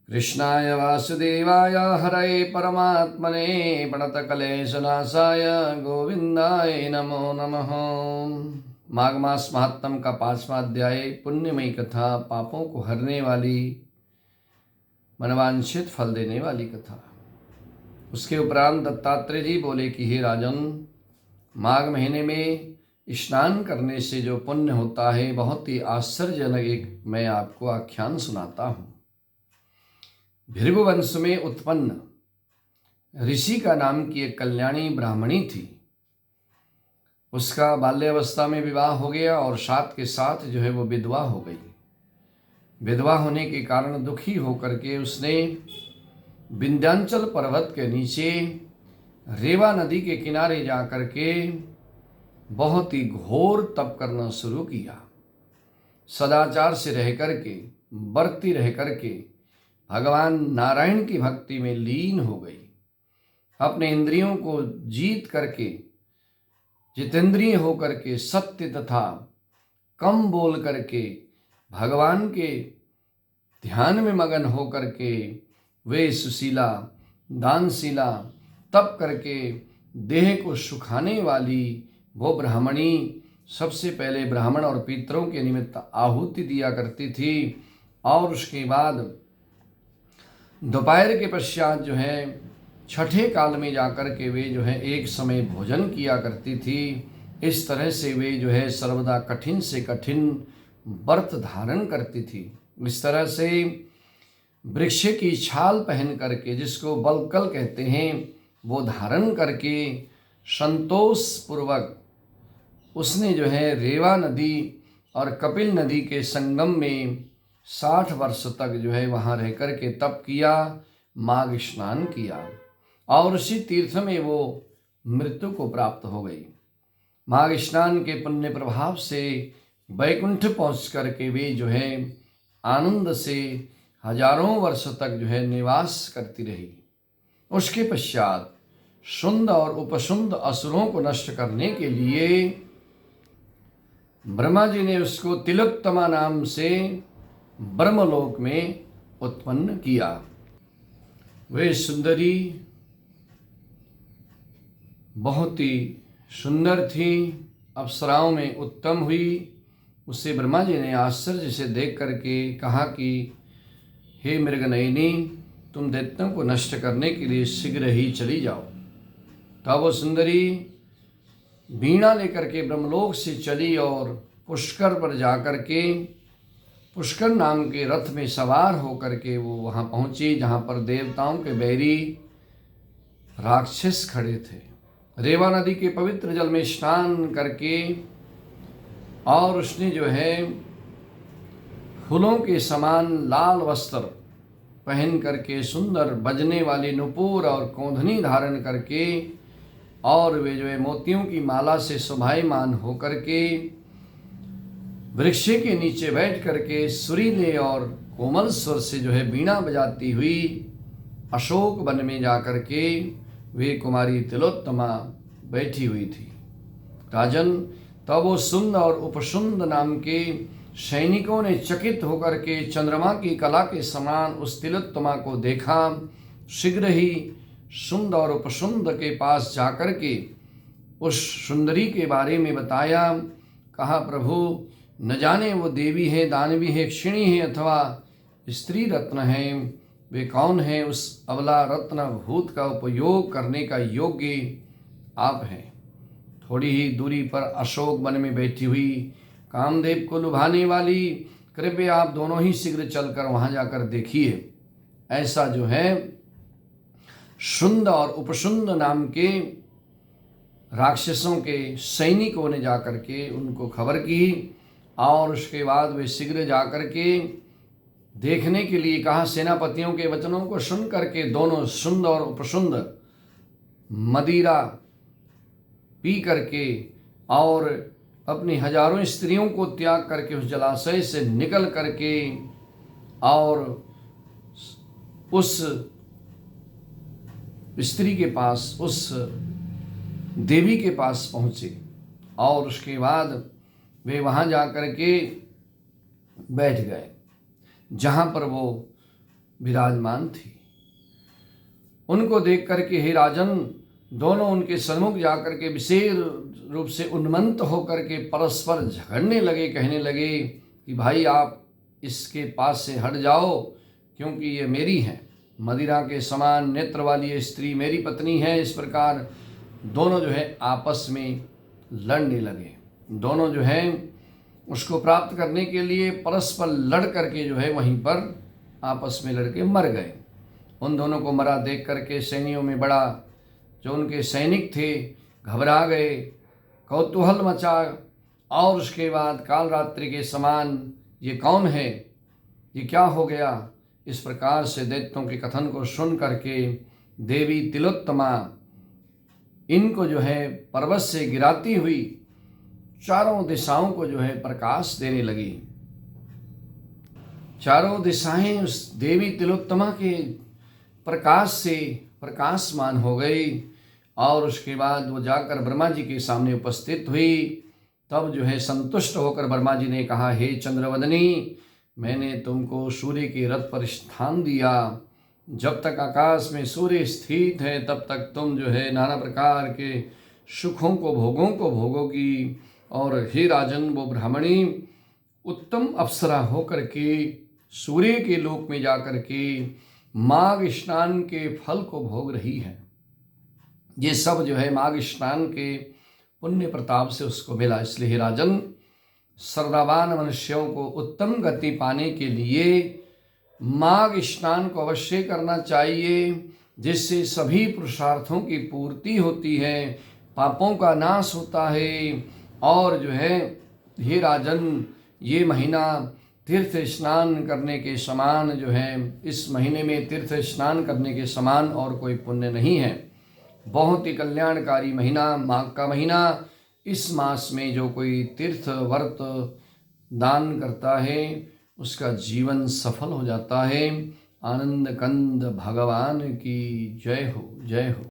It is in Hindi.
कृष्णाय वासुदेवाय हरये परमात्मने प्रणतक्लेशनाशाय गोविंदाय नमो नमः। माघ मास महात्म का 5वां अध्याय पुण्यमयी कथा, पापों को हरने वाली, मनवांछित फल देने वाली कथा। उसके उपरांत दत्तात्रेय जी बोले कि हे राजन, माघ महीने में स्नान करने से जो पुण्य होता है बहुत ही आश्चर्यजनक एक मैं आपको आख्यान सुनाता हूँ। भृगुवंश में उत्पन्न ऋषि का नाम की एक कल्याणी ब्राह्मणी थी। उसका बाल्यावस्था में विवाह हो गया और साथ के साथ जो है वो विधवा हो गई। विधवा होने के कारण दुखी होकर के उसने विंध्याचल पर्वत के नीचे रेवा नदी के किनारे जाकर के बहुत ही घोर तप करना शुरू किया। सदाचार से रह करके, बरती रह करके भगवान नारायण की भक्ति में लीन हो गई। अपने इंद्रियों को जीत करके, जितेंद्रिय होकर के, सत्य तथा कम बोल करके, भगवान के ध्यान में मगन हो करके वे सुशीला, दानशीला, तप करके देह को सुखाने वाली वो ब्राह्मणी सबसे पहले ब्राह्मण और पितरों के निमित्त आहुति दिया करती थी और उसके बाद दोपहर के पश्चात जो है छठे काल में जाकर के वे जो है एक समय भोजन किया करती थी। इस तरह से वे जो है सर्वदा कठिन से कठिन व्रत धारण करती थी। इस तरह से वृक्ष की छाल पहन करके, जिसको बलकल कहते हैं, वो धारण करके संतोष पूर्वक उसने जो है रेवा नदी और कपिल नदी के संगम में 60 वर्ष तक जो है वहाँ रह कर के तप किया, माघ स्नान किया और उसी तीर्थ में वो मृत्यु को प्राप्त हो गई। माघ स्नान के पुण्य प्रभाव से वैकुंठ पहुँच करके वे जो है आनंद से हजारों वर्ष तक जो है निवास करती रही। उसके पश्चात शुंड और उपशुंड असुरों को नष्ट करने के लिए ब्रह्मा जी ने उसको तिलोत्तमा नाम से ब्रह्मलोक में उत्पन्न किया। वे सुंदरी बहुत ही सुंदर थी, अप्सराओं में उत्तम हुई। उसे ब्रह्मा जी ने आश्चर्य से देख करके कहा कि हे मृगनयनी, तुम दैत्यों को नष्ट करने के लिए शीघ्र ही चली जाओ। तब वो सुंदरी वीणा लेकर के ब्रह्मलोक से चली और पुष्कर पर जाकर के पुष्कर नाम के रथ में सवार होकर के वो वहाँ पहुँची जहाँ पर देवताओं के बैरी राक्षस खड़े थे। रेवा नदी के पवित्र जल में स्नान करके और उसने जो है फूलों के समान लाल वस्त्र पहन करके, सुंदर बजने वाली नुपुर और कोंधनी धारण करके और वे जो है मोतियों की माला से शोभायमान होकर के वृक्ष के नीचे बैठ करके सुरीले और कोमल स्वर से जो है वीणा बजाती हुई अशोक वन में जाकर के वे कुमारी तिलोत्तमा बैठी हुई थी। राजन, तब वो सुंद और उपसुंद नाम के सैनिकों ने चकित होकर के चंद्रमा की कला के समान उस तिलोत्तमा को देखा। शीघ्र ही सुंद और उपसुंद के पास जाकर के उस सुंदरी के बारे में बताया। कहा, प्रभु, न जाने वो देवी है, दानवी है, क्षिणी है अथवा स्त्री रत्न है, वे कौन है? उस अबला रत्न भूत का उपयोग करने का योग्य आप हैं। थोड़ी ही दूरी पर अशोक वन में बैठी हुई कामदेव को लुभाने वाली, कृपया आप दोनों ही शीघ्र चलकर वहाँ जाकर देखिए। ऐसा जो है शुंड और उपशुंड नाम के राक्षसों के सैनिकों ने जाकर के उनको खबर की और उसके बाद वे शीघ्र जाकर के देखने के लिए कहा। सेनापतियों के वचनों को सुन करके दोनों शुंड और उपशुंड मदिरा पी करके और अपनी हजारों स्त्रियों को त्याग करके उस जलाशय से निकल करके और उस स्त्री के पास, उस देवी के पास पहुँचे और उसके बाद वे वहाँ जा कर के बैठ गए जहाँ पर वो विराजमान थी। उनको देख करके हे राजन, दोनों उनके सन्मुख जाकर के विशेष रूप से उन्मत्त होकर के परस्पर झगड़ने लगे, कहने लगे कि भाई आप इसके पास से हट जाओ, क्योंकि ये मेरी है, मदिरा के समान नेत्र वाली ये स्त्री मेरी पत्नी है। इस प्रकार दोनों जो है आपस में लड़ने लगे। दोनों जो है उसको प्राप्त करने के लिए परस्पर लड़ करके जो है वहीं पर आपस में लड़के मर गए। उन दोनों को मरा देख करके सैनियों में बड़ा, जो उनके सैनिक थे, घबरा गए, कौतूहल मचा। और उसके बाद काल रात्रि के समान ये कौन है, ये क्या हो गया, इस प्रकार से दैत्यों के कथन को सुन करके देवी तिलोत्तमा इनको जो है पर्वत से गिराती हुई चारों दिशाओं को जो है प्रकाश देने लगी। चारों दिशाएं उस देवी तिलोत्तमा के प्रकाश से प्रकाशमान हो गई। और उसके बाद वो जाकर ब्रह्मा जी के सामने उपस्थित हुई। तब जो है संतुष्ट होकर ब्रह्मा जी ने कहा, हे चंद्रवदनी, मैंने तुमको सूर्य के रथ पर स्थान दिया। जब तक आकाश में सूर्य स्थित है तब तक तुम जो है नाना प्रकार के सुखों को, भोगों को भोगोगी। और हे राजन, वो ब्राह्मणी उत्तम अप्सरा होकर के सूर्य के लोक में जाकर के माघ स्नान के फल को भोग रही है। ये सब जो है माघ स्नान के पुण्य प्रताप से उसको मिला। इसलिए हे राजन, श्रद्धावान मनुष्यों को उत्तम गति पाने के लिए माघ स्नान को अवश्य करना चाहिए, जिससे सभी पुरुषार्थों की पूर्ति होती है, पापों का नाश होता है। और जो है हे राजन, ये महीना तीर्थ स्नान करने के समान जो है, इस महीने में तीर्थ स्नान करने के समान और कोई पुण्य नहीं है। बहुत ही कल्याणकारी महीना माघ का महीना। इस मास में जो कोई तीर्थ व्रत दान करता है उसका जीवन सफल हो जाता है। आनंद कंद भगवान की जय हो, जय हो।